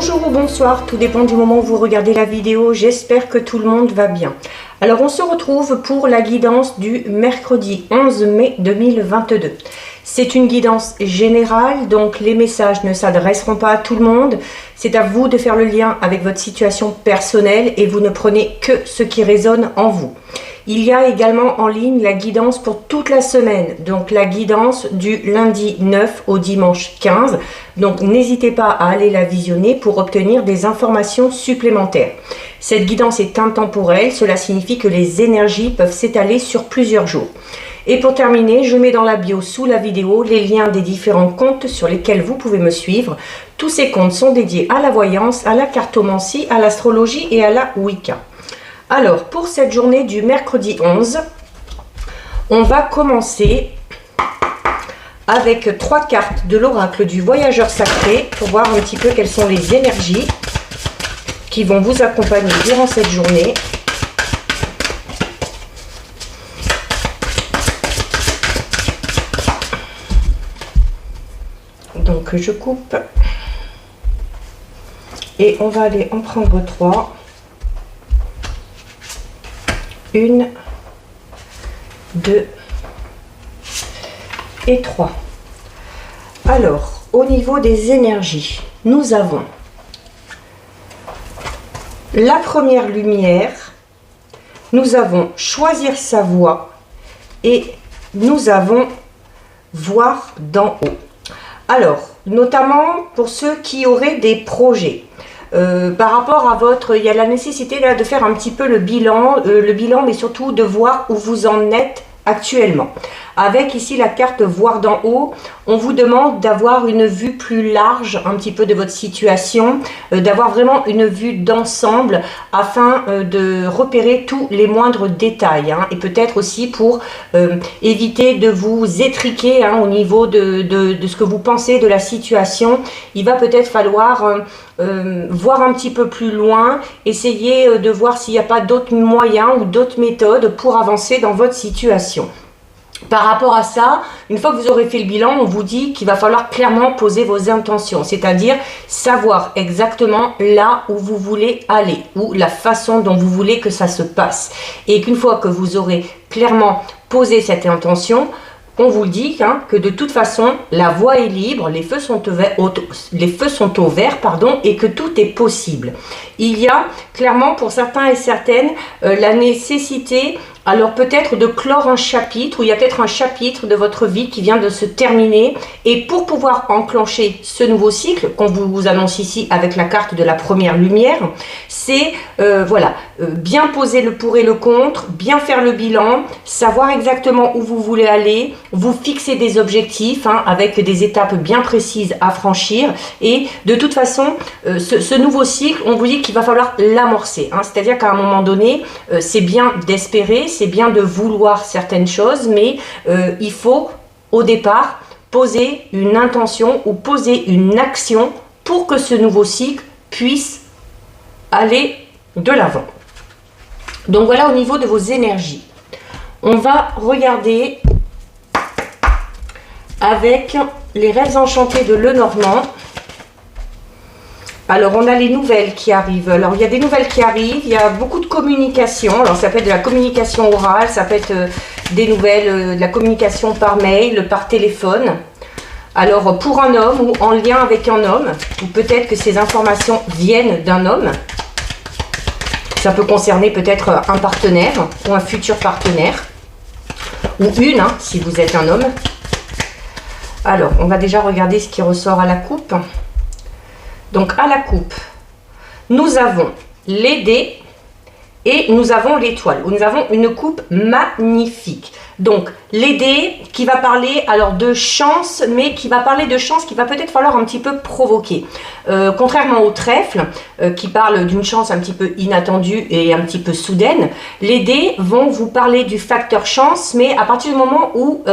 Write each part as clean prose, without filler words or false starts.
Bonjour ou bonsoir, tout dépend du moment où vous regardez la vidéo, j'espère que tout le monde va bien. Alors on se retrouve pour la guidance du mercredi 11 mai 2022. C'est une guidance générale, donc les messages ne s'adresseront pas à tout le monde. C'est à vous de faire le lien avec votre situation personnelle et vous ne prenez que ce qui résonne en vous. Il y a également en ligne la guidance pour toute la semaine, donc la guidance du lundi 9 au dimanche 15. Donc n'hésitez pas à aller la visionner pour obtenir des informations supplémentaires. Cette guidance est intemporelle, cela signifie que les énergies peuvent s'étaler sur plusieurs jours. Et pour terminer, je mets dans la bio sous la vidéo les liens des différents comptes sur lesquels vous pouvez me suivre. Tous ces comptes sont dédiés à la voyance, à la cartomancie, à l'astrologie et à la Wicca. Alors, pour cette journée du mercredi 11, on va commencer avec 3 cartes de l'oracle du voyageur sacré pour voir un petit peu quelles sont les énergies qui vont vous accompagner durant cette journée. Donc, je coupe et on va aller en prendre 3. 1, 2 et 3. Alors, au niveau des énergies, nous avons la première lumière, nous avons choisir sa voie et nous avons voir d'en haut. Alors, notamment pour ceux qui auraient des projets. Par rapport à votre, il y a la nécessité là de faire un petit peu le bilan, mais surtout de voir où vous en êtes actuellement. Avec ici la carte voir d'en haut, on vous demande d'avoir une vue plus large un petit peu de votre situation, d'avoir vraiment une vue d'ensemble afin de repérer tous les moindres détails, et peut-être aussi pour éviter de vous étriquer au niveau de ce que vous pensez de la situation. Il va peut-être falloir voir un petit peu plus loin, essayer de voir s'il n'y a pas d'autres moyens ou d'autres méthodes pour avancer dans votre situation. Par rapport à ça, une fois que vous aurez fait le bilan, on vous dit qu'il va falloir clairement poser vos intentions, c'est-à-dire savoir exactement là où vous voulez aller ou la façon dont vous voulez que ça se passe. Et qu'une fois que vous aurez clairement posé cette intention, on vous dit que de toute façon, la voie est libre, les feux sont au vert, et que tout est possible. Il y a clairement pour certains et certaines la nécessité, alors peut-être de clore un chapitre, ou il y a peut-être un chapitre de votre vie qui vient de se terminer. Et pour pouvoir enclencher ce nouveau cycle, qu'on vous annonce ici avec la carte de la première lumière, c'est bien poser le pour et le contre, bien faire le bilan, savoir exactement où vous voulez aller, vous fixer des objectifs avec des étapes bien précises à franchir. Et de toute façon, ce nouveau cycle, on vous dit qu'il va falloir l'amorcer. C'est-à-dire qu'à un moment donné, c'est bien d'espérer, c'est bien de vouloir certaines choses, mais il faut au départ poser une intention ou poser une action pour que ce nouveau cycle puisse aller de l'avant. Donc voilà au niveau de vos énergies. On va regarder avec les rêves enchantés de Lenormand. Alors, on a les nouvelles qui arrivent. Alors, il y a des nouvelles qui arrivent. Il y a beaucoup de communication. Alors, ça peut être de la communication orale, ça peut être des nouvelles, de la communication par mail, par téléphone. Alors, pour un homme ou en lien avec un homme, ou peut-être que ces informations viennent d'un homme. Ça peut concerner peut-être un partenaire ou un futur partenaire. Ou une, si vous êtes un homme. Alors, on va déjà regarder ce qui ressort à la coupe. Donc, à la coupe, nous avons les dés et nous avons l'étoile. Nous avons une coupe magnifique. Donc, les dés qui va parler alors de chance, mais qui va parler de chance qui va peut-être falloir un petit peu provoquer. Contrairement au trèfle, qui parle d'une chance un petit peu inattendue et un petit peu soudaine, les dés vont vous parler du facteur chance, mais à partir du moment où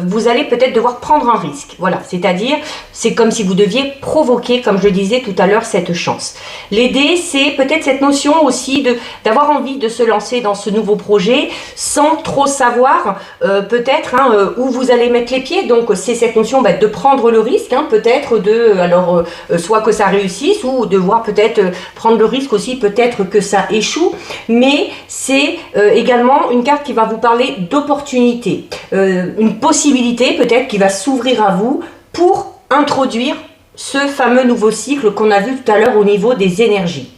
vous allez peut-être devoir prendre un risque. Voilà, c'est-à-dire, c'est comme si vous deviez provoquer, comme je le disais tout à l'heure, cette chance. Les dés, c'est peut-être cette notion aussi d'avoir envie de se lancer dans ce nouveau projet sans trop savoir peut-être où vous allez mettre les pieds. Donc c'est cette notion de prendre le risque, peut-être de, alors soit que ça réussisse ou de voir peut-être prendre le risque aussi, peut-être que ça échoue. Mais c'est également une carte qui va vous parler d'opportunité, une possibilité peut-être qui va s'ouvrir à vous pour introduire ce fameux nouveau cycle qu'on a vu tout à l'heure au niveau des énergies.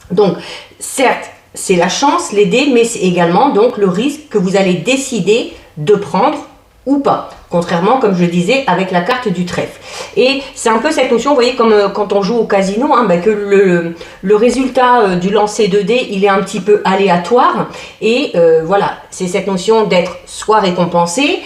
Donc certes, c'est la chance, l'aider, mais c'est également donc le risque que vous allez décider de prendre ou pas. Contrairement, comme je le disais, avec la carte du trèfle. Et c'est un peu cette notion, vous voyez, comme quand on joue au casino, que le résultat du lancer de dés, il est un petit peu aléatoire. Et voilà, c'est cette notion d'être soit récompensé,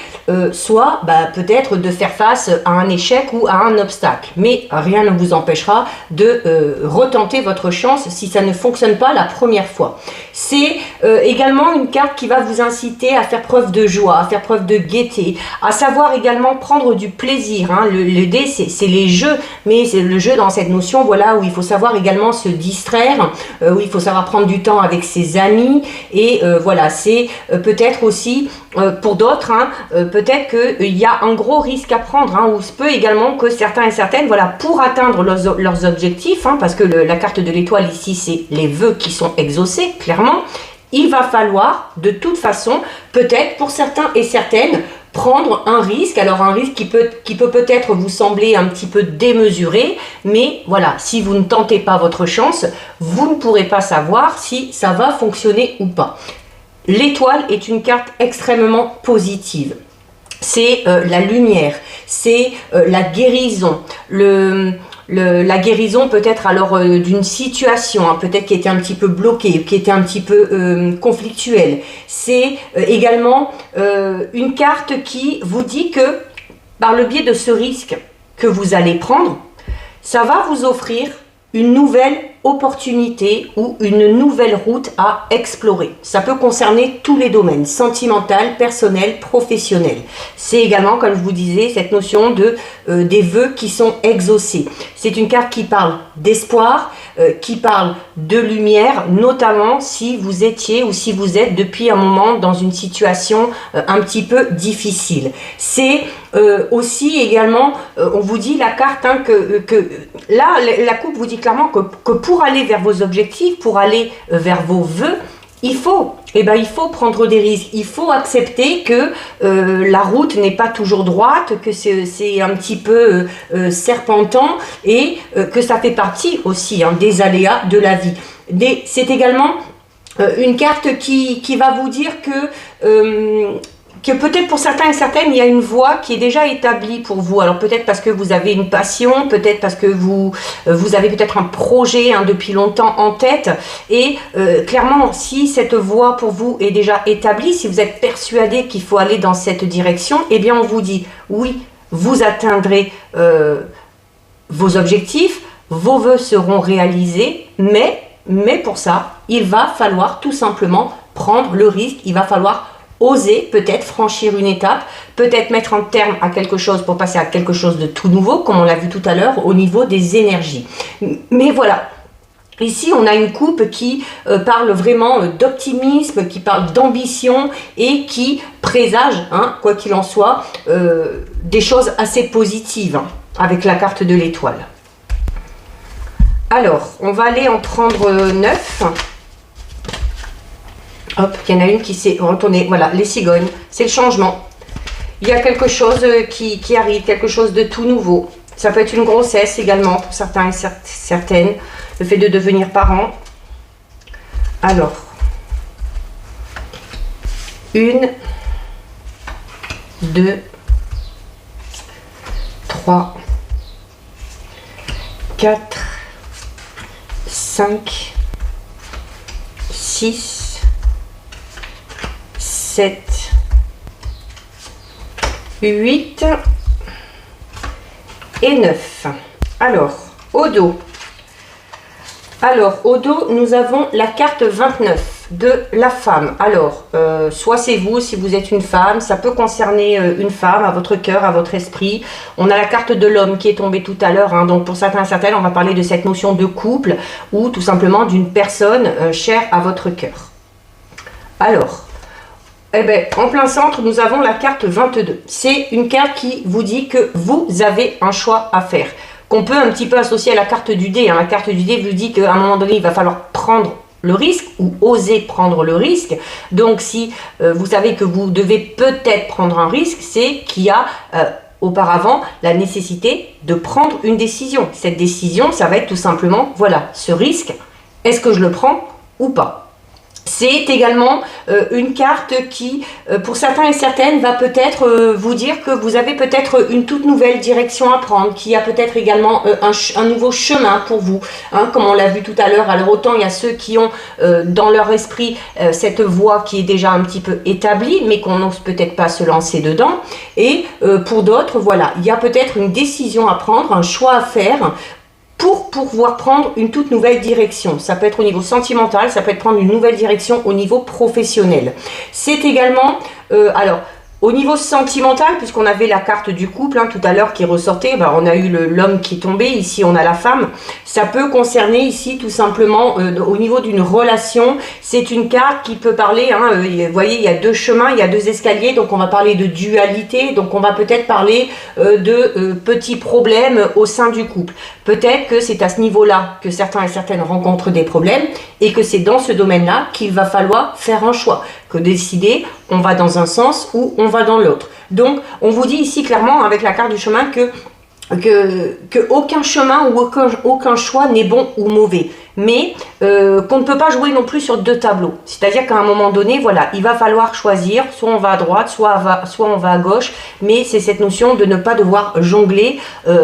soit peut-être de faire face à un échec ou à un obstacle. Mais rien ne vous empêchera de retenter votre chance si ça ne fonctionne pas la première fois. C'est également une carte qui va vous inciter à faire preuve de joie, à faire preuve de gaieté, à savoir également prendre du plaisir. Le dé, c'est les jeux, mais c'est le jeu dans cette notion, voilà, où il faut savoir également se distraire, où il faut savoir prendre du temps avec ses amis, et voilà, c'est peut-être aussi pour d'autres, peut-être qu'il y a un gros risque à prendre, ou il se peut également que certains et certaines, voilà, pour atteindre leurs objectifs, parce que la carte de l'étoile ici, c'est les vœux qui sont exaucés, clairement, il va falloir de toute façon, peut-être pour certains et certaines, prendre un risque. Alors un risque qui peut peut-être vous sembler un petit peu démesuré, mais voilà, si vous ne tentez pas votre chance, vous ne pourrez pas savoir si ça va fonctionner ou pas. L'étoile est une carte extrêmement positive. C'est la lumière, c'est la guérison, la guérison peut-être alors d'une situation, peut-être qui était un petit peu bloquée, qui était un petit peu conflictuelle. C'est également une carte qui vous dit que par le biais de ce risque que vous allez prendre, ça va vous offrir une nouvelle opportunité ou une nouvelle route à explorer. Ça peut concerner tous les domaines, sentimental, personnel, professionnel. C'est également, comme je vous disais, cette notion des vœux qui sont exaucés. C'est une carte qui parle d'espoir, qui parle de lumière, notamment si vous étiez ou si vous êtes depuis un moment dans une situation un petit peu difficile. C'est aussi également, on vous dit la carte, que là, la coupe vous dit clairement que pour aller vers vos objectifs, pour aller vers vos vœux, il faut prendre des risques, il faut accepter que la route n'est pas toujours droite, que c'est un petit peu serpentant et que ça fait partie aussi des aléas de la vie. C'est également une carte qui va vous dire que peut-être pour certains et certaines, il y a une voie qui est déjà établie pour vous. Alors peut-être parce que vous avez une passion, peut-être parce que vous avez peut-être un projet depuis longtemps en tête. Et clairement, si cette voie pour vous est déjà établie, si vous êtes persuadé qu'il faut aller dans cette direction, eh bien on vous dit oui, vous atteindrez vos objectifs, vos vœux seront réalisés, mais pour ça, il va falloir tout simplement prendre le risque, il va falloir oser peut-être franchir une étape, peut-être mettre un terme à quelque chose pour passer à quelque chose de tout nouveau, comme on l'a vu tout à l'heure au niveau des énergies. Mais voilà, ici on a une coupe qui parle vraiment d'optimisme, qui parle d'ambition et qui présage, quoi qu'il en soit, des choses assez positives avec la carte de l'étoile. Alors, on va aller en prendre 9. Hop, il y en a une qui s'est retournée. Voilà, les cigognes, c'est le changement. Il y a quelque chose qui arrive, quelque chose de tout nouveau. Ça peut être une grossesse également pour certains et certaines. Le fait de devenir parent. Alors, 1, 2, 3, 4, 5, 6, 7, 8 et 9. Alors, au dos, nous avons la carte 29 de la femme. Alors, soit c'est vous, si vous êtes une femme, ça peut concerner une femme, à votre cœur, à votre esprit. On a la carte de l'homme qui est tombée tout à l'heure. Donc, pour certains et certaines, on va parler de cette notion de couple ou tout simplement d'une personne chère à votre cœur. Alors, Eh bien, en plein centre, nous avons la carte 22. C'est une carte qui vous dit que vous avez un choix à faire, qu'on peut un petit peu associer à la carte du dé. La carte du dé vous dit qu'à un moment donné, il va falloir prendre le risque ou oser prendre le risque. Donc, si vous savez que vous devez peut-être prendre un risque, c'est qu'il y a auparavant la nécessité de prendre une décision. Cette décision, ça va être tout simplement, voilà, ce risque, est-ce que je le prends ou pas? C'est également une carte qui, pour certains et certaines, va peut-être vous dire que vous avez peut-être une toute nouvelle direction à prendre, qu'il y a peut-être également un nouveau chemin pour vous, comme on l'a vu tout à l'heure. Alors autant il y a ceux qui ont dans leur esprit cette voie qui est déjà un petit peu établie, mais qu'on n'ose peut-être pas se lancer dedans. Et pour d'autres, voilà, il y a peut-être une décision à prendre, un choix à faire, pour pouvoir prendre une toute nouvelle direction. Ça peut être au niveau sentimental, ça peut être prendre une nouvelle direction au niveau professionnel. C'est également, alors, au niveau sentimental, puisqu'on avait la carte du couple tout à l'heure qui ressortait, on a eu l'homme qui est tombé, ici on a la femme. Ça peut concerner ici tout simplement au niveau d'une relation. C'est une carte qui peut parler, vous voyez, il y a deux chemins, il y a deux escaliers, donc on va parler de dualité, donc on va peut-être parler de petits problèmes au sein du couple. Peut-être que c'est à ce niveau-là que certains et certaines rencontrent des problèmes et que c'est dans ce domaine-là qu'il va falloir faire un choix, que décider, on va dans un sens ou on va dans l'autre. Donc, on vous dit ici clairement avec la carte du chemin que aucun chemin ou aucun choix n'est bon ou mauvais, mais qu'on ne peut pas jouer non plus sur deux tableaux. C'est-à-dire qu'à un moment donné, voilà, il va falloir choisir, soit on va à droite, soit on va à gauche, mais c'est cette notion de ne pas devoir jongler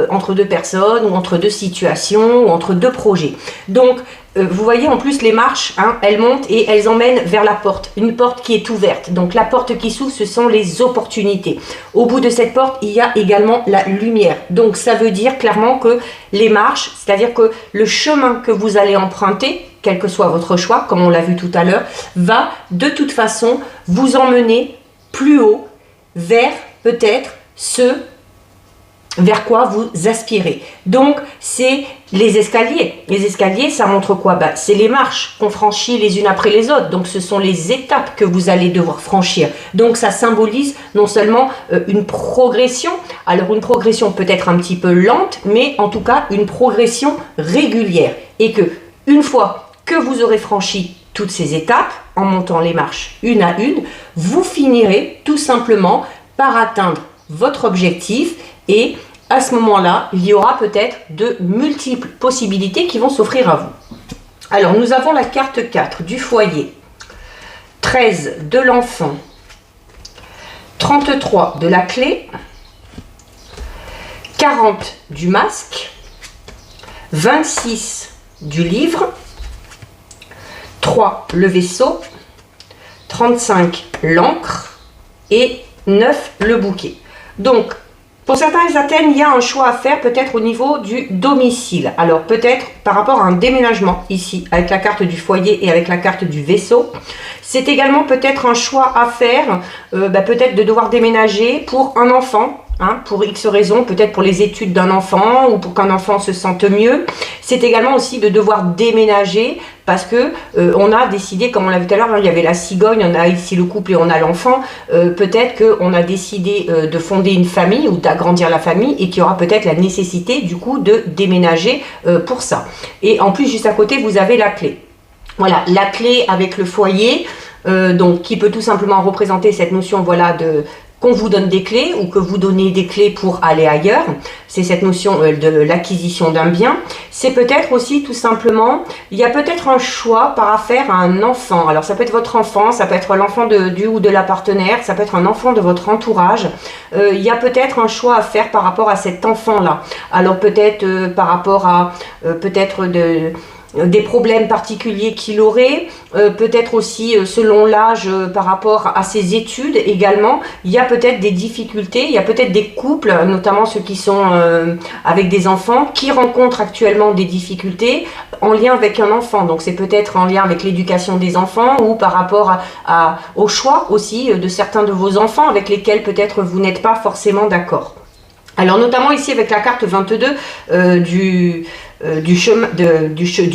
entre deux personnes ou entre deux situations ou entre deux projets. Donc, vous voyez en plus les marches, elles montent et elles emmènent vers la porte, une porte qui est ouverte. Donc la porte qui s'ouvre, ce sont les opportunités. Au bout de cette porte, il y a également la lumière. Donc ça veut dire clairement que les marches, c'est-à-dire que le chemin que vous allez emprunter, quel que soit votre choix, comme on l'a vu tout à l'heure, va de toute façon vous emmener plus haut vers peut-être vers quoi vous aspirez. Donc, c'est les escaliers. Les escaliers, ça montre quoi? C'est les marches qu'on franchit les unes après les autres. Donc, ce sont les étapes que vous allez devoir franchir. Donc, ça symbolise non seulement une progression, alors une progression peut-être un petit peu lente, mais en tout cas, une progression régulière. Et que, une fois que vous aurez franchi toutes ces étapes, en montant les marches une à une, vous finirez tout simplement par atteindre votre objectif. Et à ce moment-là, il y aura peut-être de multiples possibilités qui vont s'offrir à vous. Alors, nous avons la carte 4 du foyer, 13 de l'enfant, 33 de la clé, 40 du masque, 26 du livre, 3 le vaisseau, 35 l'encre et 9 le bouquet. Donc, pour certains et certaines, il y a un choix à faire peut-être au niveau du domicile. Alors peut-être par rapport à un déménagement ici, avec la carte du foyer et avec la carte du vaisseau. C'est également peut-être un choix à faire, peut-être de devoir déménager pour un enfant. Pour X raisons, peut-être pour les études d'un enfant ou pour qu'un enfant se sente mieux. C'est également aussi de devoir déménager parce que on a décidé, comme on l'a vu tout à l'heure, il y avait la cigogne, on a ici le couple et on a l'enfant. Peut-être qu'on a décidé de fonder une famille ou d'agrandir la famille et qu'il y aura peut-être la nécessité du coup de déménager pour ça. Et en plus, juste à côté, vous avez la clé. Voilà, la clé avec le foyer, donc qui peut tout simplement représenter cette notion, voilà, qu'on vous donne des clés ou que vous donnez des clés pour aller ailleurs. C'est cette notion de l'acquisition d'un bien. C'est peut-être aussi tout simplement, il y a peut-être un choix par affaire à un enfant. Alors ça peut être votre enfant, ça peut être l'enfant du ou de la partenaire, ça peut être un enfant de votre entourage. Il y a peut-être un choix à faire par rapport à cet enfant-là. Alors peut-être par rapport à peut-être des problèmes particuliers qu'il aurait, peut-être aussi selon l'âge par rapport à ses études également. Il y a peut-être des difficultés, il y a peut-être des couples, notamment ceux qui sont avec des enfants, qui rencontrent actuellement des difficultés en lien avec un enfant. Donc c'est peut-être en lien avec l'éducation des enfants ou par rapport au choix aussi de certains de vos enfants avec lesquels peut-être vous n'êtes pas forcément d'accord. Alors notamment ici avec la carte 22 du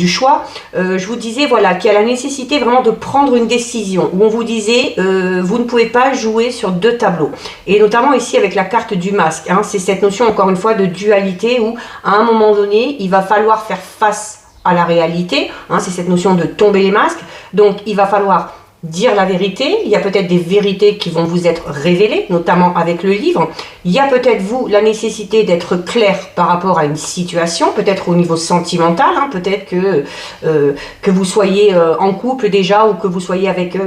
choix, je vous disais voilà qu'il y a la nécessité vraiment de prendre une décision, où on vous disait vous ne pouvez pas jouer sur deux tableaux, et notamment ici avec la carte du masque, hein, c'est cette notion encore une fois de dualité, où à un moment donné il va falloir faire face à la réalité, hein, c'est cette notion de tomber les masques, donc il va falloir dire la vérité. Il y a peut-être des vérités qui vont vous être révélées, notamment avec le livre. Il y a peut-être vous la nécessité d'être clair par rapport à une situation, peut-être au niveau sentimental, hein, peut-être que vous soyez en couple déjà, ou que vous soyez avec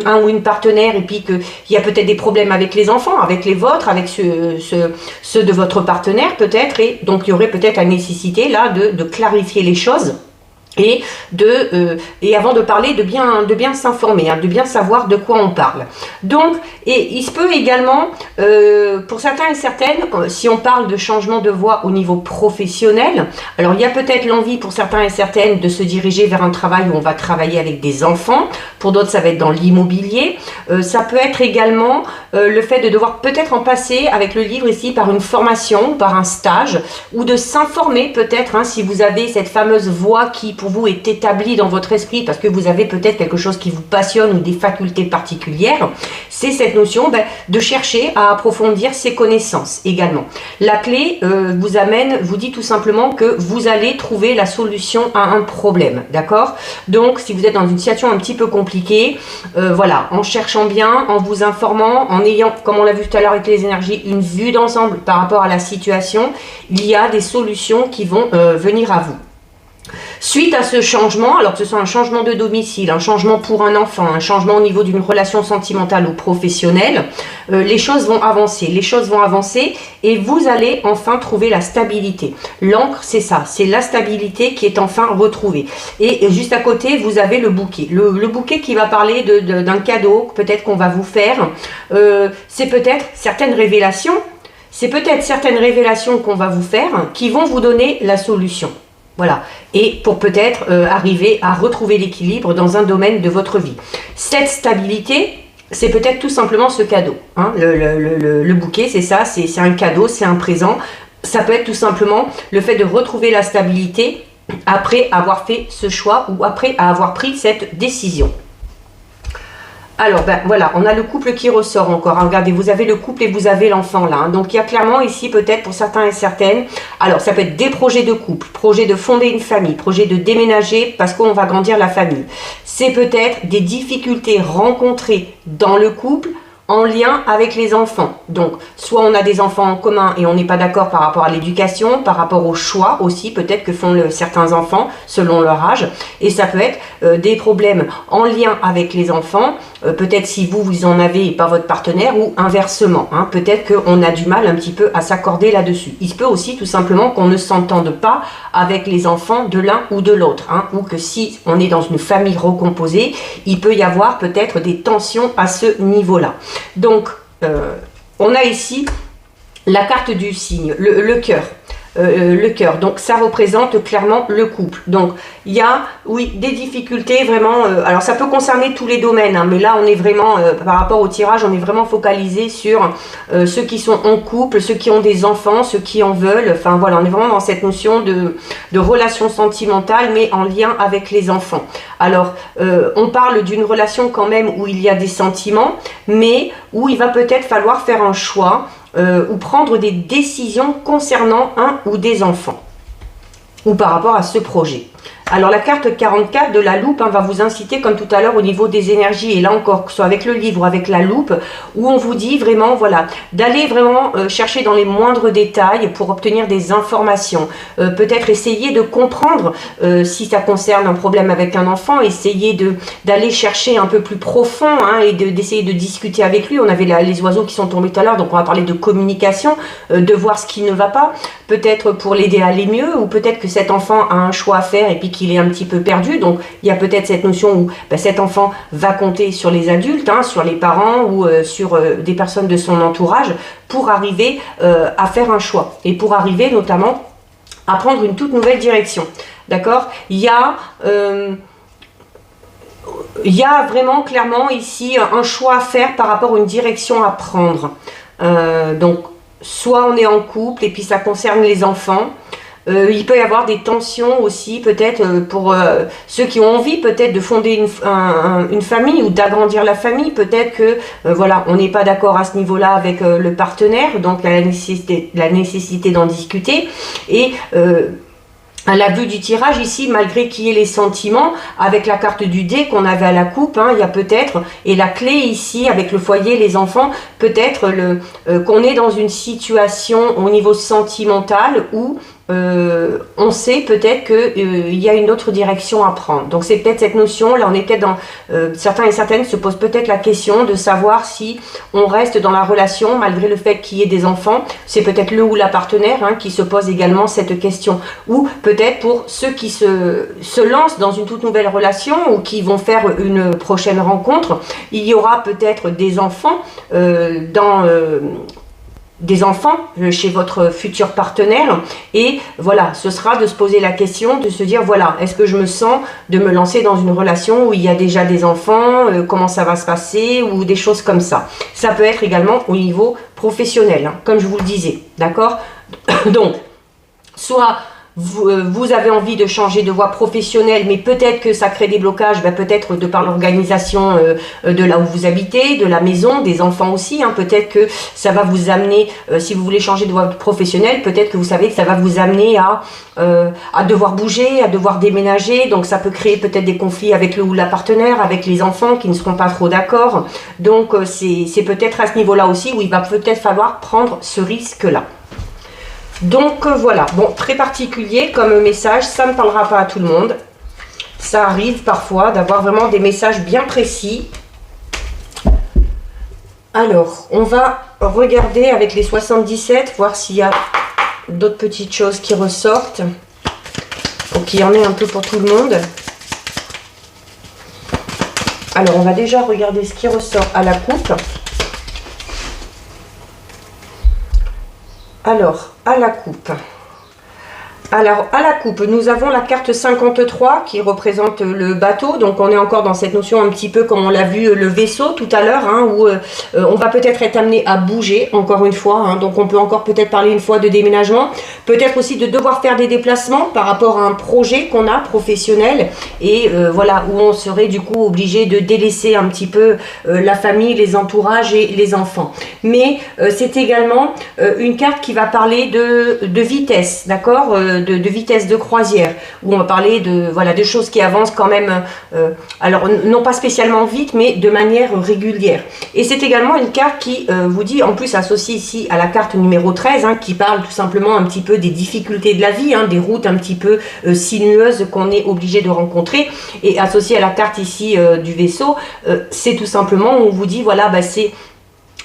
un ou une partenaire, et puis qu'il y a peut-être des problèmes avec les enfants, avec les vôtres, avec ceux de votre partenaire peut-être, et donc il y aurait peut-être la nécessité là de clarifier les choses. Et avant de parler, de bien s'informer, hein, de bien savoir de quoi on parle. Donc, et il se peut également, pour certains et certaines, si on parle de changement de voie au niveau professionnel, alors il y a peut-être l'envie pour certains et certaines de se diriger vers un travail où on va travailler avec des enfants. Pour d'autres, ça va être dans l'immobilier. Ça peut être également le fait de devoir peut-être en passer avec le livre ici par une formation, par un stage, ou de s'informer peut-être, hein, si vous avez cette fameuse voie qui pour vous est établie dans votre esprit, parce que vous avez peut-être quelque chose qui vous passionne ou des facultés particulières, c'est cette notion de chercher à approfondir ses connaissances également. La clé vous dit tout simplement que vous allez trouver la solution à un problème, d'accord? Donc si vous êtes dans une situation un petit peu compliquée, voilà, en cherchant bien, en vous informant, en ayant, comme on l'a vu tout à l'heure avec les énergies, une vue d'ensemble par rapport à la situation, il y a des solutions qui vont venir à vous. Suite à ce changement, alors que ce soit un changement de domicile, un changement pour un enfant, un changement au niveau d'une relation sentimentale ou professionnelle, les choses vont avancer, et vous allez enfin trouver la stabilité. L'encre, c'est ça, c'est la stabilité qui est enfin retrouvée. Et juste à côté, vous avez le bouquet. Le bouquet qui va parler d'un cadeau, peut-être qu'on va vous faire. C'est peut-être certaines révélations, qu'on va vous faire qui vont vous donner la solution. Voilà, et pour peut-être arriver à retrouver l'équilibre dans un domaine de votre vie. Cette stabilité, c'est peut-être tout simplement ce cadeau. Hein. Le bouquet, c'est ça, c'est un cadeau, c'est un présent. Ça peut être tout simplement le fait de retrouver la stabilité après avoir fait ce choix, ou après avoir pris cette décision. Alors, voilà, on a le couple qui ressort encore. Hein. Regardez, vous avez le couple et vous avez l'enfant là. Hein. Donc, il y a clairement ici, peut-être pour certains et certaines, alors ça peut être des projets de couple, projet de fonder une famille, projet de déménager parce qu'on va grandir la famille. C'est peut-être des difficultés rencontrées dans le couple en lien avec les enfants. Donc, soit on a des enfants en commun et on n'est pas d'accord par rapport à l'éducation, par rapport au choix aussi, peut-être que font certains enfants selon leur âge. Et ça peut être des problèmes en lien avec les enfants, peut-être si vous en avez et pas votre partenaire, ou inversement. Hein, peut-être qu'on a du mal un petit peu à s'accorder là-dessus. Il se peut aussi tout simplement qu'on ne s'entende pas avec les enfants de l'un ou de l'autre. Hein, ou que si on est dans une famille recomposée, il peut y avoir peut-être des tensions à ce niveau-là. Donc, on a ici la carte du signe, le cœur. Le cœur, donc ça représente clairement le couple. Donc il y a, oui, des difficultés vraiment, alors ça peut concerner tous les domaines, hein, mais là on est vraiment, par rapport au tirage, on est vraiment focalisé sur ceux qui sont en couple, ceux qui ont des enfants, ceux qui en veulent, enfin voilà, on est vraiment dans cette notion de relation sentimentale, mais en lien avec les enfants. Alors, on parle d'une relation quand même où il y a des sentiments, mais où il va peut-être falloir faire un choix, ou prendre des décisions concernant un ou des enfants, ou par rapport à ce projet. Alors la carte 44 de la loupe, hein, va vous inciter comme tout à l'heure au niveau des énergies, et là encore, que ce soit avec le livre ou avec la loupe, où on vous dit vraiment, voilà, d'aller vraiment chercher dans les moindres détails pour obtenir des informations. Peut-être essayer de comprendre si ça concerne un problème avec un enfant, essayer d'aller chercher un peu plus profond, hein, et d'essayer de discuter avec lui. On avait les oiseaux qui sont tombés tout à l'heure, donc on va parler de communication, de voir ce qui ne va pas, peut-être pour l'aider à aller mieux, ou peut-être que cet enfant a un choix à faire et puis qu'il est un petit peu perdu. Donc il y a peut-être cette notion où cet enfant va compter sur les adultes, hein, sur les parents, ou sur des personnes de son entourage pour arriver à faire un choix, et pour arriver notamment à prendre une toute nouvelle direction. D'accord? Il y a vraiment clairement ici un choix à faire par rapport à une direction à prendre. Donc soit on est en couple et puis ça concerne les enfants. Il peut y avoir des tensions aussi, peut-être pour ceux qui ont envie peut-être de fonder une famille ou d'agrandir la famille. Peut-être que voilà, on n'est pas d'accord à ce niveau-là avec le partenaire, donc la nécessité d'en discuter. Et à la vue du tirage ici, malgré qu'il y ait les sentiments, avec la carte du dé qu'on avait à la coupe, hein, il y a peut-être, et la clé ici avec le foyer, les enfants, peut-être qu'on est dans une situation au niveau sentimental où on sait peut-être qu'il y a une autre direction à prendre. Donc c'est peut-être cette notion, là on est peut-être dans, certains et certaines se posent peut-être la question de savoir si on reste dans la relation malgré le fait qu'il y ait des enfants. C'est peut-être le ou la partenaire hein, qui se pose également cette question. Ou peut-être pour ceux qui se lancent dans une toute nouvelle relation ou qui vont faire une prochaine rencontre, il y aura peut-être des enfants chez votre futur partenaire et voilà, ce sera de se poser la question, de se dire voilà, est-ce que je me sens de me lancer dans une relation où il y a déjà des enfants, comment ça va se passer ou des choses comme ça. Ça peut être également au niveau professionnel, hein, comme je vous le disais, d'accord? Donc, soit vous avez envie de changer de voie professionnelle, mais peut-être que ça crée des blocages, peut-être de par l'organisation de là où vous habitez, de la maison, des enfants aussi. Hein, peut-être que ça va vous amener, si vous voulez changer de voie professionnelle, peut-être que vous savez que ça va vous amener à devoir bouger, à devoir déménager. Donc ça peut créer peut-être des conflits avec le ou la partenaire, avec les enfants qui ne seront pas trop d'accord. Donc c'est peut-être à ce niveau-là aussi où il va peut-être falloir prendre ce risque-là. Donc voilà, bon, très particulier comme message, ça ne parlera pas à tout le monde. Ça arrive parfois d'avoir vraiment des messages bien précis. Alors, on va regarder avec les 77, voir s'il y a d'autres petites choses qui ressortent. Ou qu'il y en ait un peu pour tout le monde. Alors, on va déjà regarder ce qui ressort à la coupe. Alors, à la coupe. Alors, à la coupe, nous avons la carte 53 qui représente le bateau. Donc, on est encore dans cette notion un petit peu comme on l'a vu le vaisseau tout à l'heure, hein, où on va peut-être être amené à bouger, encore une fois. Hein, donc, on peut encore peut-être parler une fois de déménagement. Peut-être aussi de devoir faire des déplacements par rapport à un projet qu'on a professionnel. Et voilà, où on serait du coup obligé de délaisser un petit peu la famille, les entourages et les enfants. Mais c'est également une carte qui va parler de vitesse, d'accord, de vitesse de croisière, où on va parler de, voilà, de choses qui avancent quand même, alors non pas spécialement vite, mais de manière régulière. Et c'est également une carte qui vous dit, en plus associée ici à la carte numéro 13, hein, qui parle tout simplement un petit peu des difficultés de la vie, hein, des routes un petit peu sinueuses qu'on est obligé de rencontrer. Et associée à la carte ici du vaisseau, c'est tout simplement, on vous dit, voilà,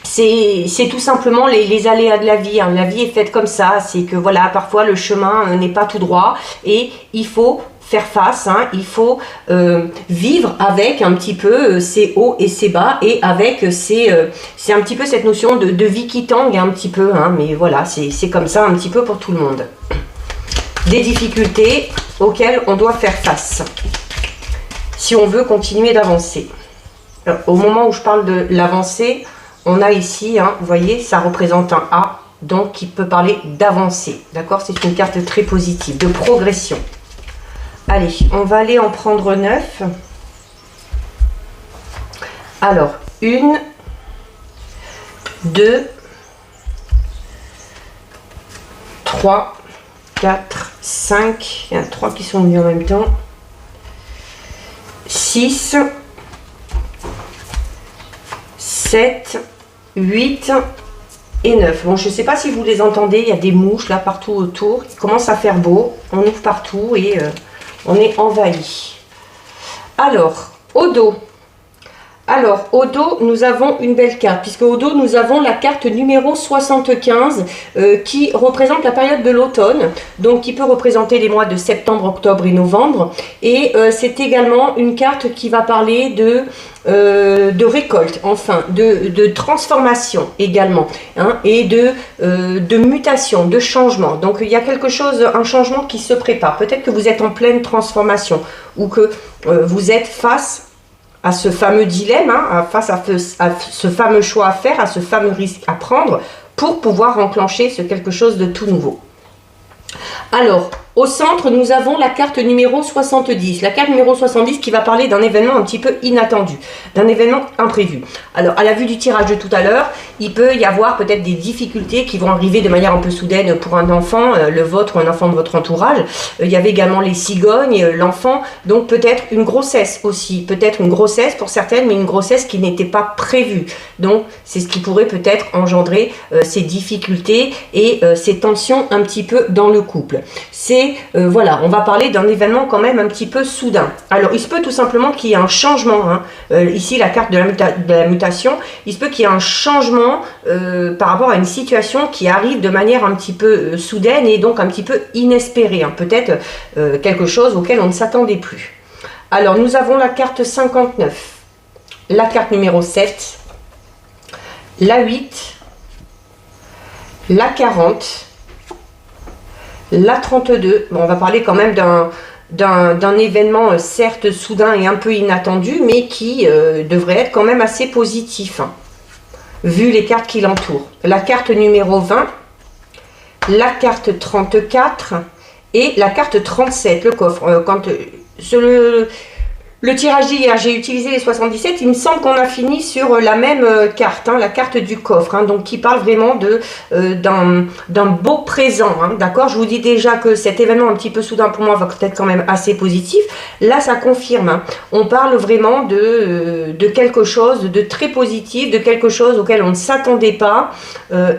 c'est tout simplement les aléas de la vie. Hein. La vie est faite comme ça. C'est que voilà, parfois le chemin n'est pas tout droit et il faut faire face. Hein. Il faut vivre avec un petit peu ses hauts et ses bas et avec c'est un petit peu cette notion de vie qui tangue un petit peu. Hein. Mais voilà, c'est comme ça un petit peu pour tout le monde. Des difficultés auxquelles on doit faire face si on veut continuer d'avancer. Au moment où je parle de l'avancée, on a ici, hein, vous voyez, ça représente un A, donc qui peut parler d'avancée. D'accord? C'est une carte très positive, de progression. Allez, on va aller en prendre 9. Alors, 1, 2, 3, 4, 5. Il y en a 3 qui sont venus en même temps. 6, 7, 8 et 9. Bon, je ne sais pas si vous les entendez, il y a des mouches là partout autour. Il commence à faire beau, on ouvre partout et on est envahi. Alors, au dos. Alors, au dos, nous avons une belle carte, puisque au dos, nous avons la carte numéro 75 qui représente la période de l'automne, donc qui peut représenter les mois de septembre, octobre et novembre. Et c'est également une carte qui va parler de récolte, enfin, de transformation également, hein, et de mutation, de changement. Donc, il y a quelque chose, un changement qui se prépare. Peut-être que vous êtes en pleine transformation ou que vous êtes face à ce fameux dilemme, hein, face à ce fameux choix à faire, à ce fameux risque à prendre, pour pouvoir enclencher ce quelque chose de tout nouveau. Alors, au centre, nous avons la carte numéro 70. La carte numéro 70 qui va parler d'un événement un petit peu inattendu, d'un événement imprévu. Alors, à la vue du tirage de tout à l'heure, il peut y avoir peut-être des difficultés qui vont arriver de manière un peu soudaine pour un enfant, le vôtre ou un enfant de votre entourage. Il y avait également les cigognes, l'enfant, donc peut-être une grossesse aussi. Peut-être une grossesse pour certaines, mais une grossesse qui n'était pas prévue. Donc, c'est ce qui pourrait peut-être engendrer ces difficultés et ces tensions un petit peu dans le couple. Voilà, on va parler d'un événement quand même un petit peu soudain. Alors, il se peut tout simplement qu'il y ait un changement. Ici, la carte de la mutation, il se peut qu'il y ait un changement par rapport à une situation qui arrive de manière un petit peu soudaine et donc un petit peu inespérée. Peut-être quelque chose auquel on ne s'attendait plus. Alors, nous avons la carte 59, la carte numéro 7, la 8, la 40, la 32, bon, on va parler quand même d'un événement certes soudain et un peu inattendu, mais qui devrait être quand même assez positif, vu les cartes qui l'entourent. La carte numéro 20, la carte 34 et la carte 37, le coffre. Le tirage d'hier, j'ai utilisé les 77, il me semble qu'on a fini sur la même carte, la carte du coffre, donc qui parle vraiment d'un beau présent, d'accord. Je vous dis déjà que cet événement un petit peu soudain pour moi va peut-être quand même assez positif. Là, ça confirme, on parle vraiment de quelque chose de très positif, de quelque chose auquel on ne s'attendait pas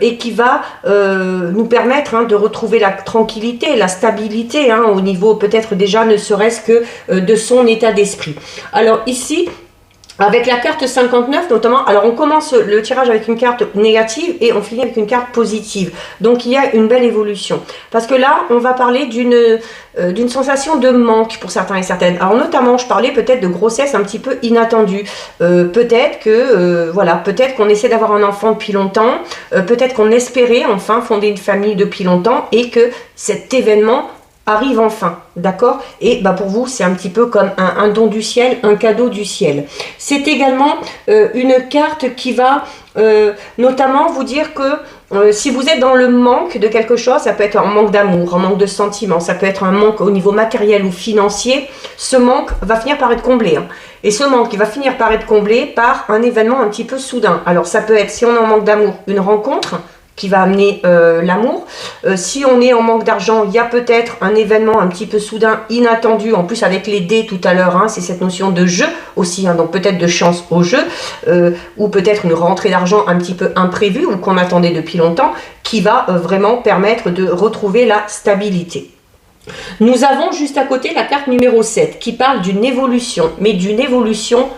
et qui va nous permettre de retrouver la tranquillité, la stabilité au niveau peut-être déjà ne serait-ce que de son état d'esprit. Alors ici, avec la carte 59 notamment, alors on commence le tirage avec une carte négative et on finit avec une carte positive. Donc il y a une belle évolution. Parce que là, on va parler d'une sensation de manque pour certains et certaines. Alors notamment, je parlais peut-être de grossesse un petit peu inattendue. Peut-être que, peut-être qu'on essaie d'avoir un enfant depuis longtemps. Peut-être qu'on espérait enfin fonder une famille depuis longtemps et que cet événement arrive enfin, d'accord. Et pour vous, c'est un petit peu comme un don du ciel, un cadeau du ciel. C'est également une carte qui va notamment vous dire que si vous êtes dans le manque de quelque chose, ça peut être un manque d'amour, un manque de sentiments, ça peut être un manque au niveau matériel ou financier, ce manque va finir par être comblé. Et ce manque, il va finir par être comblé par un événement un petit peu soudain. Alors ça peut être, si on est en manque d'amour, une rencontre qui va amener l'amour. Si on est en manque d'argent, il y a peut-être un événement un petit peu soudain, inattendu, en plus avec les dés tout à l'heure, c'est cette notion de jeu aussi, donc peut-être de chance au jeu, ou peut-être une rentrée d'argent un petit peu imprévue, ou qu'on attendait depuis longtemps, qui va vraiment permettre de retrouver la stabilité. Nous avons juste à côté la carte numéro 7, qui parle d'une évolution, mais d'une évolution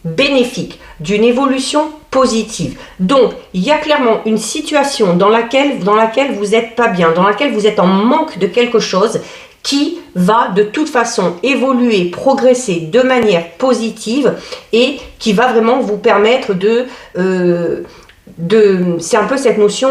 bénéfique, d'une évolution positive. Donc, il y a clairement une situation dans laquelle vous n'êtes pas bien, dans laquelle vous êtes en manque de quelque chose qui va de toute façon évoluer, progresser de manière positive et qui va vraiment vous permettre c'est un peu cette notion,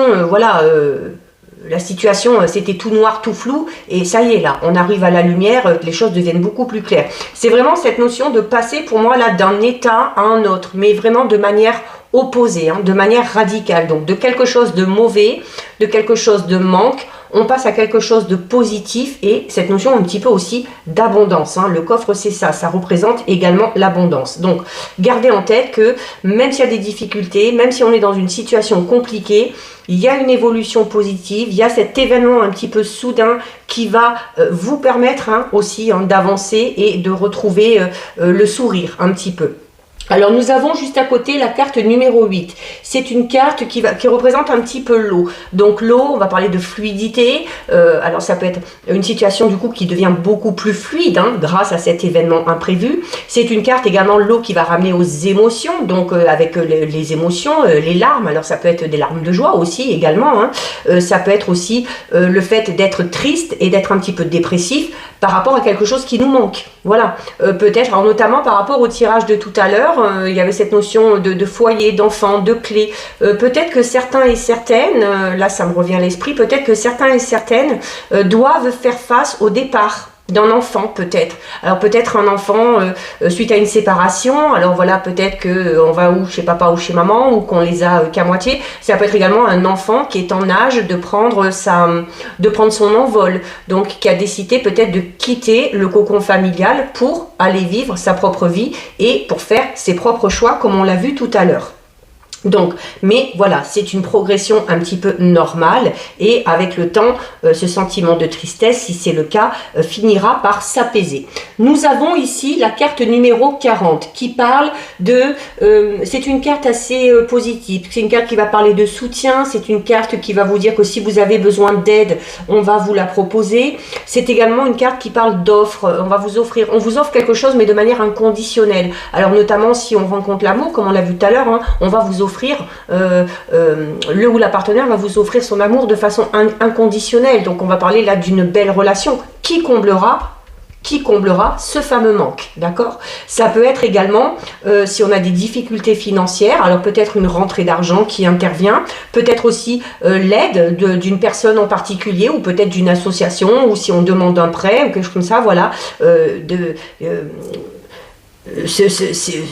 la situation, c'était tout noir, tout flou, et ça y est, là, on arrive à la lumière, les choses deviennent beaucoup plus claires. C'est vraiment cette notion de passer, pour moi, là, d'un état à un autre, mais vraiment de manière opposée, de manière radicale. Donc, de quelque chose de mauvais, de quelque chose de manque, on passe à quelque chose de positif et cette notion un petit peu aussi d'abondance. Le coffre, c'est ça, ça représente également l'abondance. Donc, gardez en tête que même s'il y a des difficultés, même si on est dans une situation compliquée, il y a une évolution positive, il y a cet événement un petit peu soudain qui va vous permettre aussi d'avancer et de retrouver le sourire un petit peu. Alors nous avons juste à côté la carte numéro 8. C'est une carte qui représente un petit peu l'eau. Donc l'eau, on va parler de fluidité. Alors ça peut être une situation du coup qui devient beaucoup plus fluide grâce à cet événement imprévu. C'est une carte également l'eau qui va ramener aux émotions. Donc avec les émotions, les larmes. Alors ça peut être des larmes de joie aussi également. Ça peut être aussi le fait d'être triste et d'être un petit peu dépressif par rapport à quelque chose qui nous manque. Voilà. Peut-être, alors notamment par rapport au tirage de tout à l'heure, il y avait cette notion de foyer, d'enfant, de clé. Peut-être que certains et certaines, là ça me revient à l'esprit, peut-être que certains et certaines doivent faire face au départ. d'un enfant peut-être. Alors peut-être un enfant suite à une séparation, alors voilà, peut-être que on va ou chez papa ou chez maman, ou qu'on les a qu'à moitié. Ça peut être également un enfant qui est en âge de prendre son envol, donc qui a décidé peut-être de quitter le cocon familial pour aller vivre sa propre vie et pour faire ses propres choix, comme on l'a vu tout à l'heure. Donc, mais voilà, c'est une progression un petit peu normale, et avec le temps, ce sentiment de tristesse, si c'est le cas, finira par s'apaiser. Nous avons ici la carte numéro 40 qui parle de... c'est une carte assez positive, c'est une carte qui va parler de soutien, c'est une carte qui va vous dire que si vous avez besoin d'aide, on va vous la proposer. C'est également une carte qui parle d'offres, on vous offre quelque chose, mais de manière inconditionnelle. Alors notamment si on rencontre l'amour, comme on l'a vu tout à l'heure, hein, on va vous offrir le ou la partenaire va vous offrir son amour de façon inconditionnelle. Donc on va parler là d'une belle relation qui comblera ce fameux manque, d'accord? Ça peut être également, si on a des difficultés financières, alors peut-être une rentrée d'argent qui intervient, peut-être aussi l'aide d'une personne en particulier, ou peut-être d'une association, ou si on demande un prêt, ou quelque chose comme ça, voilà,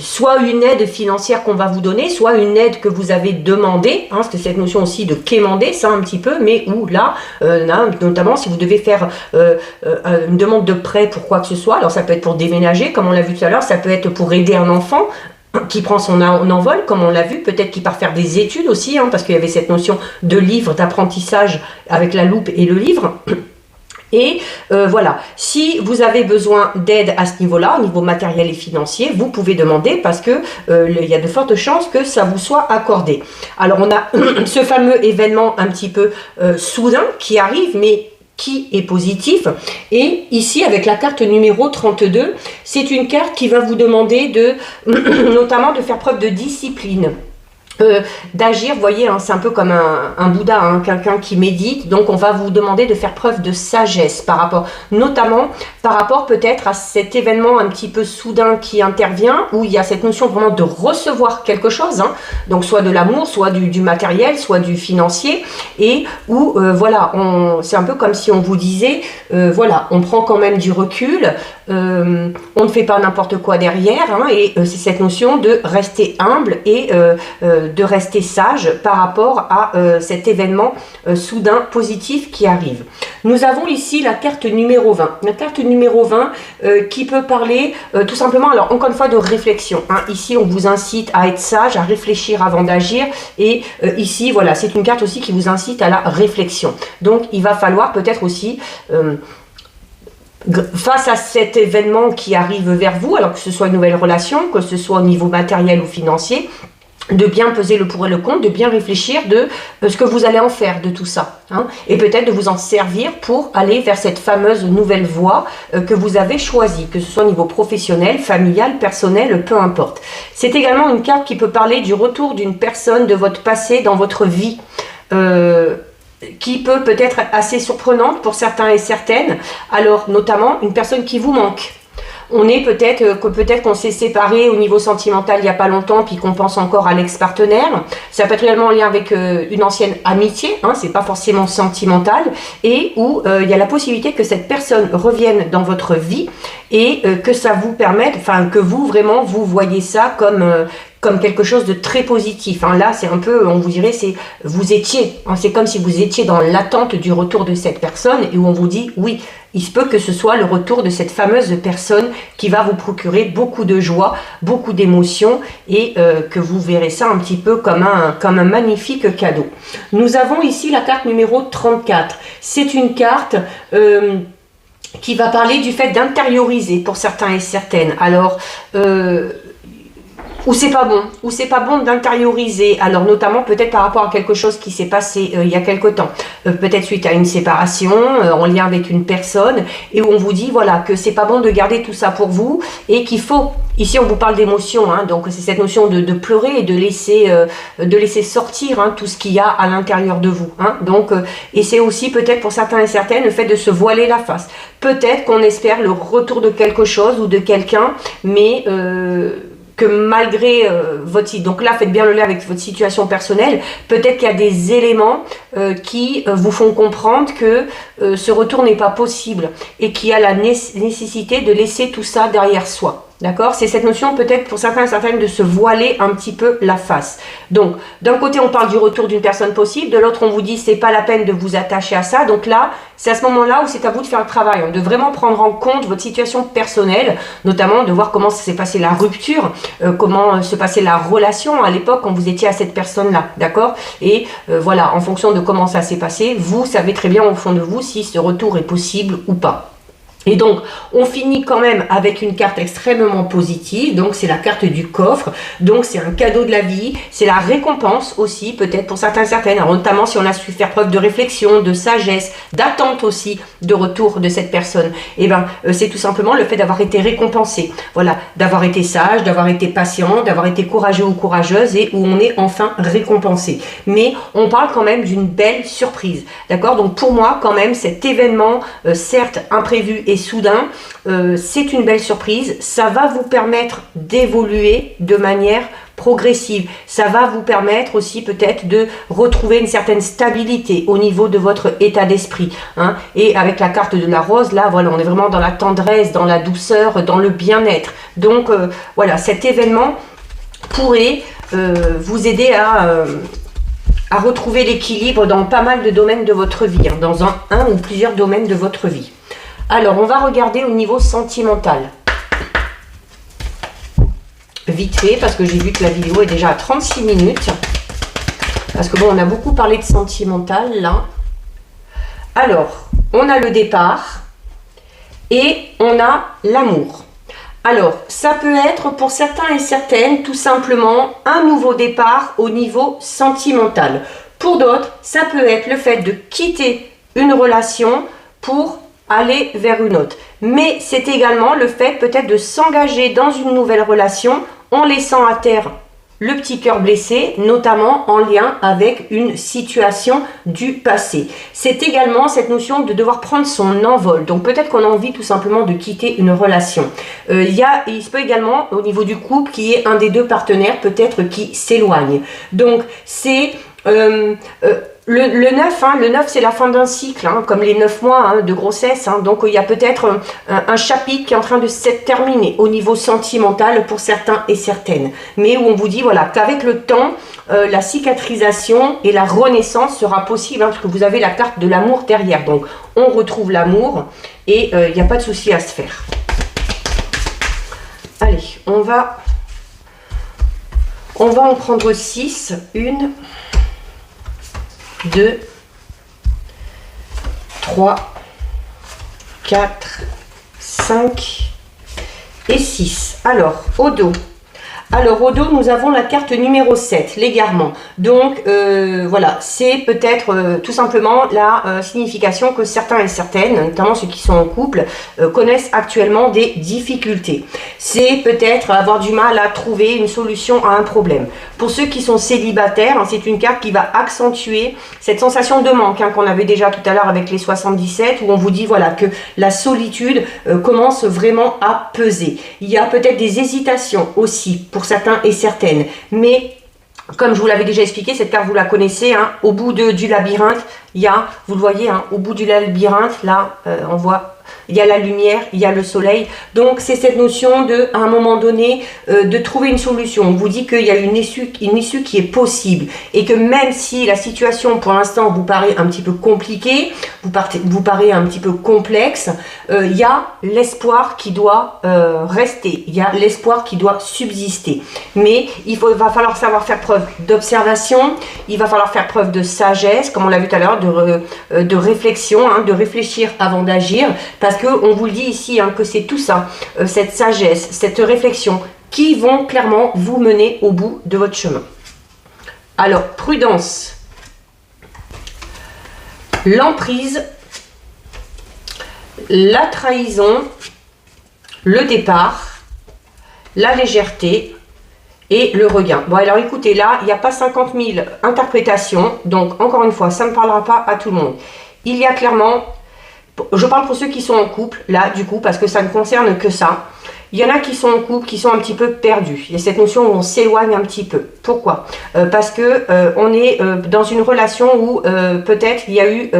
soit une aide financière qu'on va vous donner, soit une aide que vous avez demandée, hein, c'est cette notion aussi de quémander, ça un petit peu, mais où là, notamment si vous devez faire une demande de prêt pour quoi que ce soit, alors ça peut être pour déménager, comme on l'a vu tout à l'heure, ça peut être pour aider un enfant qui prend son envol, comme on l'a vu, peut-être qu'il part faire des études aussi, hein, parce qu'il y avait cette notion de livre, d'apprentissage avec la loupe et le livre. Et voilà, si vous avez besoin d'aide à ce niveau-là, au niveau matériel et financier, vous pouvez demander, parce que il y a de fortes chances que ça vous soit accordé. Alors on a ce fameux événement un petit peu soudain qui arrive, mais qui est positif. Et ici, avec la carte numéro 32, c'est une carte qui va vous demander notamment de faire preuve de discipline. D'agir, vous voyez, hein, c'est un peu comme un Bouddha, hein, quelqu'un qui médite, donc on va vous demander de faire preuve de sagesse notamment par rapport peut-être à cet événement un petit peu soudain qui intervient, où il y a cette notion vraiment de recevoir quelque chose, hein, donc soit de l'amour, soit du matériel, soit du financier, et où voilà, c'est un peu comme si on vous disait, voilà, on prend quand même du recul, on ne fait pas n'importe quoi derrière, hein, et c'est cette notion de rester humble et de rester sage par rapport à cet événement soudain positif qui arrive. Nous avons ici la carte numéro 20. La carte numéro 20 qui peut parler tout simplement, alors encore une fois, de réflexion, hein. Ici, on vous incite à être sage, à réfléchir avant d'agir, et ici, voilà, c'est une carte aussi qui vous incite à la réflexion. Donc, il va falloir peut-être aussi... face à cet événement qui arrive vers vous, alors que ce soit une nouvelle relation, que ce soit au niveau matériel ou financier, de bien peser le pour et le contre, de bien réfléchir de ce que vous allez en faire de tout ça, hein, et peut-être de vous en servir pour aller vers cette fameuse nouvelle voie que vous avez choisie, que ce soit au niveau professionnel, familial, personnel, peu importe. C'est également une carte qui peut parler du retour d'une personne de votre passé dans votre vie, qui peut être assez surprenante pour certains et certaines, alors notamment une personne qui vous manque. On est peut-être qu'on s'est séparé au niveau sentimental il n'y a pas longtemps, puis qu'on pense encore à l'ex-partenaire. Ça peut être réellement en lien avec une ancienne amitié, hein, c'est pas forcément sentimental, et où il y a la possibilité que cette personne revienne dans votre vie, et que ça vous permette, enfin que vous vraiment vous voyez ça comme quelque chose de très positif, hein. Là, c'est un peu, on vous dirait, vous étiez, hein, c'est comme si vous étiez dans l'attente du retour de cette personne, et où on vous dit, oui, il se peut que ce soit le retour de cette fameuse personne qui va vous procurer beaucoup de joie, beaucoup d'émotions, et que vous verrez ça un petit peu comme un magnifique cadeau. Nous avons ici la carte numéro 34. C'est une carte... qui va parler du fait d'intérioriser pour certains et certaines. Alors, où c'est pas bon d'intérioriser, alors notamment peut-être par rapport à quelque chose qui s'est passé il y a quelque temps, peut-être suite à une séparation, en lien avec une personne, et où on vous dit voilà que c'est pas bon de garder tout ça pour vous, et qu'il faut, ici on vous parle d'émotion, hein, donc c'est cette notion de pleurer et de laisser sortir, hein, tout ce qu'il y a à l'intérieur de vous, hein, donc et c'est aussi peut-être pour certains et certaines le fait de se voiler la face, peut-être qu'on espère le retour de quelque chose ou de quelqu'un, mais que malgré votre... Donc là, faites bien le lien avec votre situation personnelle. Peut-être qu'il y a des éléments qui vous font comprendre que ce retour n'est pas possible et qu'il y a la nécessité de laisser tout ça derrière soi. D'accord? C'est cette notion peut-être pour certains et certaines de se voiler un petit peu la face. Donc, d'un côté, on parle du retour d'une personne possible, de l'autre, on vous dit c'est pas la peine de vous attacher à ça. Donc là, c'est à ce moment-là où c'est à vous de faire le travail, hein, de vraiment prendre en compte votre situation personnelle, notamment de voir comment s'est passée la rupture, comment se passait la relation à l'époque quand vous étiez à cette personne-là. D'accord? Et voilà, en fonction de comment ça s'est passé, vous savez très bien au fond de vous si ce retour est possible ou pas. Et donc, on finit quand même avec une carte extrêmement positive. Donc, c'est la carte du coffre. Donc, c'est un cadeau de la vie. C'est la récompense aussi, peut-être pour certains et certaines. Alors, notamment si on a su faire preuve de réflexion, de sagesse, d'attente aussi de retour de cette personne. Et ben, c'est tout simplement le fait d'avoir été récompensé. Voilà, d'avoir été sage, d'avoir été patient, d'avoir été courageux ou courageuse et où on est enfin récompensé. Mais on parle quand même d'une belle surprise. D'accord? Donc, pour moi, quand même, cet événement, certes imprévu et soudain, c'est une belle surprise. Ça va vous permettre d'évoluer de manière progressive. Ça va vous permettre aussi peut-être de retrouver une certaine stabilité au niveau de votre état d'esprit. Hein. Et avec la carte de la rose, là, voilà, on est vraiment dans la tendresse, dans la douceur, dans le bien-être. Donc, voilà, cet événement pourrait vous aider à retrouver l'équilibre dans pas mal de domaines de votre vie, hein, dans un ou plusieurs domaines de votre vie. Alors, on va regarder au niveau sentimental. Vite fait, parce que j'ai vu que la vidéo est déjà à 36 minutes. Parce que bon, on a beaucoup parlé de sentimental, là. Alors, on a le départ et on a l'amour. Alors, ça peut être pour certains et certaines, tout simplement, un nouveau départ au niveau sentimental. Pour d'autres, ça peut être le fait de quitter une relation pour aller vers une autre. Mais c'est également le fait peut-être de s'engager dans une nouvelle relation en laissant à terre le petit cœur blessé, notamment en lien avec une situation du passé. C'est également cette notion de devoir prendre son envol. Donc peut-être qu'on a envie tout simplement de quitter une relation. Il se peut également au niveau du couple qu'il y ait un des deux partenaires peut-être qui s'éloigne. Donc c'est... Le 9, hein, le 9 c'est la fin d'un cycle, hein, comme les 9 mois hein, de grossesse. Hein, donc il y a peut-être un chapitre qui est en train de se terminer au niveau sentimental pour certains et certaines. Mais où on vous dit voilà, qu'avec le temps, la cicatrisation et la renaissance sera possible. Hein, parce que vous avez la carte de l'amour derrière. Donc on retrouve l'amour et il n'y a pas de souci à se faire. Allez, on va en prendre 6. 1, 2, 3, 4, 5 et 6. Alors, au dos. Alors, au dos, nous avons la carte numéro 7, l'égarement. Donc, voilà, c'est peut-être tout simplement la signification que certains et certaines, notamment ceux qui sont en couple, connaissent actuellement des difficultés. C'est peut-être avoir du mal à trouver une solution à un problème. Pour ceux qui sont célibataires, hein, c'est une carte qui va accentuer cette sensation de manque hein, qu'on avait déjà tout à l'heure avec les 77, où on vous dit voilà que la solitude commence vraiment à peser. Il y a peut-être des hésitations aussi pour certains et certaines, mais comme je vous l'avais déjà expliqué, cette carte vous la connaissez, hein, au bout du labyrinthe, il y a, vous le voyez, hein, au bout du labyrinthe, là, on voit, il y a la lumière, il y a le soleil. Donc c'est cette notion de, à un moment donné, de trouver une solution. On vous dit qu'il y a une issue qui est possible et que même si la situation pour l'instant vous paraît un petit peu compliquée, vous paraît un petit peu complexe, il y a l'espoir qui doit rester, il y a l'espoir qui doit subsister. Mais va falloir savoir faire preuve d'observation, il va falloir faire preuve de sagesse, comme on l'a vu tout à l'heure, de réflexion, hein, de réfléchir avant d'agir, parce qu'on vous le dit ici hein, que c'est tout ça, cette sagesse, cette réflexion, qui vont clairement vous mener au bout de votre chemin. Alors, prudence, l'emprise, la trahison, le départ, la légèreté et le regain. Bon, alors écoutez, là, il n'y a pas 50 000 interprétations, donc encore une fois, ça ne parlera pas à tout le monde. Il y a clairement, je parle pour ceux qui sont en couple, là, du coup, parce que ça ne concerne que ça. Il y en a qui sont en couple, qui sont un petit peu perdus. Il y a cette notion où on s'éloigne un petit peu. Pourquoi? Parce que on est dans une relation où peut-être il y a eu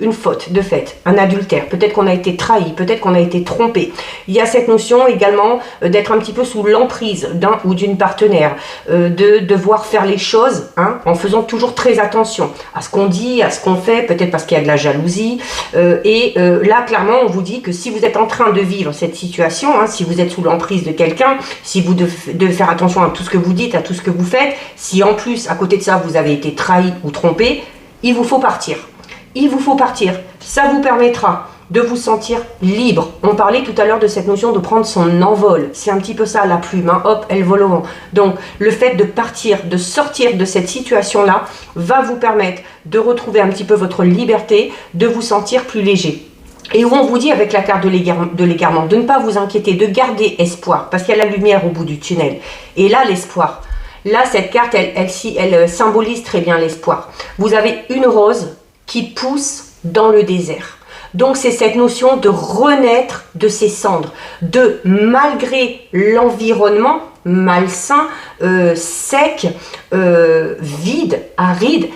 une faute de fait, un adultère. Peut-être qu'on a été trahi, peut-être qu'on a été trompé. Il y a cette notion également d'être un petit peu sous l'emprise d'un ou d'une partenaire, de devoir faire les choses en faisant toujours très attention à ce qu'on dit, à ce qu'on fait, peut-être parce qu'il y a de la jalousie. Là, clairement, on vous dit que si vous êtes en train de vivre cette situation, si vous êtes sous l'emprise de quelqu'un, si vous devez faire attention à tout ce que vous dites, à tout ce que vous faites, si en plus, à côté de ça, vous avez été trahi ou trompé, il vous faut partir. Il vous faut partir. Ça vous permettra de vous sentir libre. On parlait tout à l'heure de cette notion de prendre son envol. C'est un petit peu ça, la plume. Hop, elle vole au vent. Donc, le fait de partir, de sortir de cette situation-là, va vous permettre de retrouver un petit peu votre liberté, de vous sentir plus léger. Et où on vous dit avec la carte de l'égarement, de ne pas vous inquiéter, de garder espoir, parce qu'il y a la lumière au bout du tunnel. Et là, l'espoir. Là, cette carte, elle symbolise très bien l'espoir. Vous avez une rose qui pousse dans le désert. Donc, c'est cette notion de renaître de ses cendres, de, malgré l'environnement malsain, sec, vide, aride,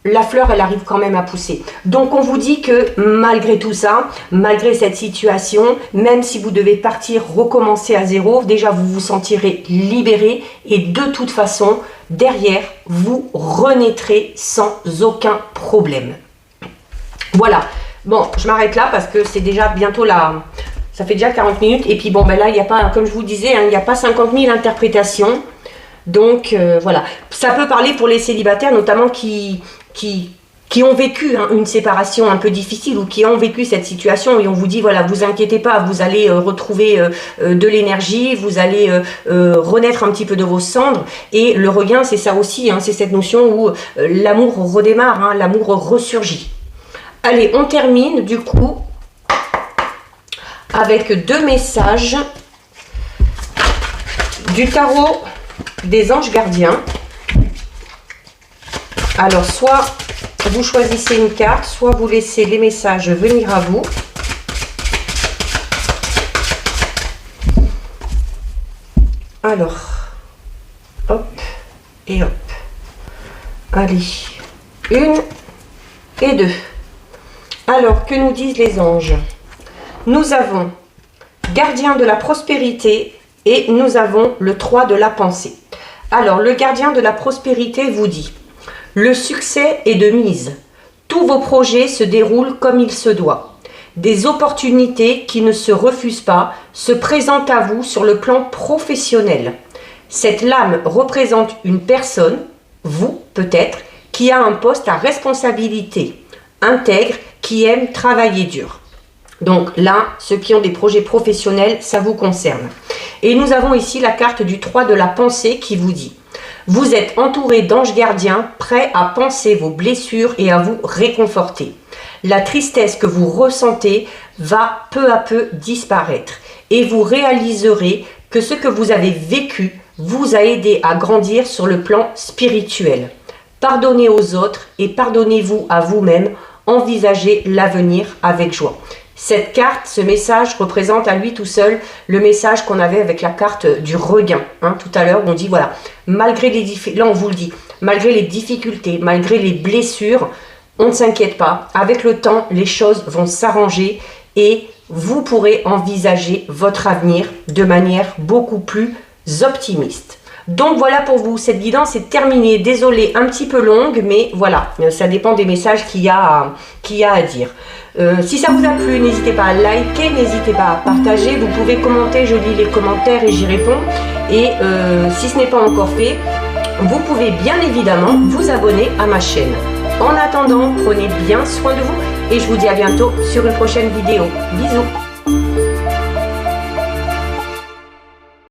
la fleur, elle arrive quand même à pousser. Donc, on vous dit que malgré tout ça, malgré cette situation, même si vous devez partir, recommencer à zéro, déjà, vous vous sentirez libéré et de toute façon, derrière, vous renaîtrez sans aucun problème. Voilà. Bon, je m'arrête là parce que c'est déjà bientôt là. Ça fait déjà 40 minutes. Et puis, bon, là, il n'y a pas, comme je vous disais, il n'y a pas 50 000 interprétations. Donc, voilà. Ça peut parler pour les célibataires, notamment qui ont vécu une séparation un peu difficile ou qui ont vécu cette situation et on vous dit, voilà, vous inquiétez pas, vous allez retrouver de l'énergie, vous allez renaître un petit peu de vos cendres. Et le regain, c'est ça aussi, c'est cette notion où l'amour redémarre, l'amour ressurgit. Allez, on termine du coup avec 2 messages du tarot des anges gardiens. Alors, soit vous choisissez une carte, soit vous laissez les messages venir à vous. Alors, hop et hop. Allez, 1 et 2. Alors, que nous disent les anges? Nous avons gardien de la prospérité et nous avons le 3 de la pensée. Alors, le gardien de la prospérité vous dit: le succès est de mise. Tous vos projets se déroulent comme il se doit. Des opportunités qui ne se refusent pas se présentent à vous sur le plan professionnel. Cette lame représente une personne, vous peut-être, qui a un poste à responsabilité, intègre, qui aime travailler dur. Donc là, ceux qui ont des projets professionnels, ça vous concerne. Et nous avons ici la carte du 3 de la pensée qui vous dit: vous êtes entouré d'anges gardiens prêts à penser vos blessures et à vous réconforter. La tristesse que vous ressentez va peu à peu disparaître et vous réaliserez que ce que vous avez vécu vous a aidé à grandir sur le plan spirituel. Pardonnez aux autres et pardonnez-vous à vous-même. Envisagez l'avenir avec joie. Cette carte, ce message représente à lui tout seul le message qu'on avait avec la carte du regain. Tout à l'heure, on dit voilà, malgré les difficultés, là on vous le dit, malgré les difficultés, malgré les blessures, on ne s'inquiète pas. Avec le temps, les choses vont s'arranger et vous pourrez envisager votre avenir de manière beaucoup plus optimiste. Donc voilà pour vous, cette guidance est terminée. Désolée, un petit peu longue, mais voilà, ça dépend des messages qu'il y a à dire. Si ça vous a plu, n'hésitez pas à liker, n'hésitez pas à partager. Vous pouvez commenter, je lis les commentaires et j'y réponds. Et si ce n'est pas encore fait, vous pouvez bien évidemment vous abonner à ma chaîne. En attendant, prenez bien soin de vous et je vous dis à bientôt sur une prochaine vidéo. Bisous!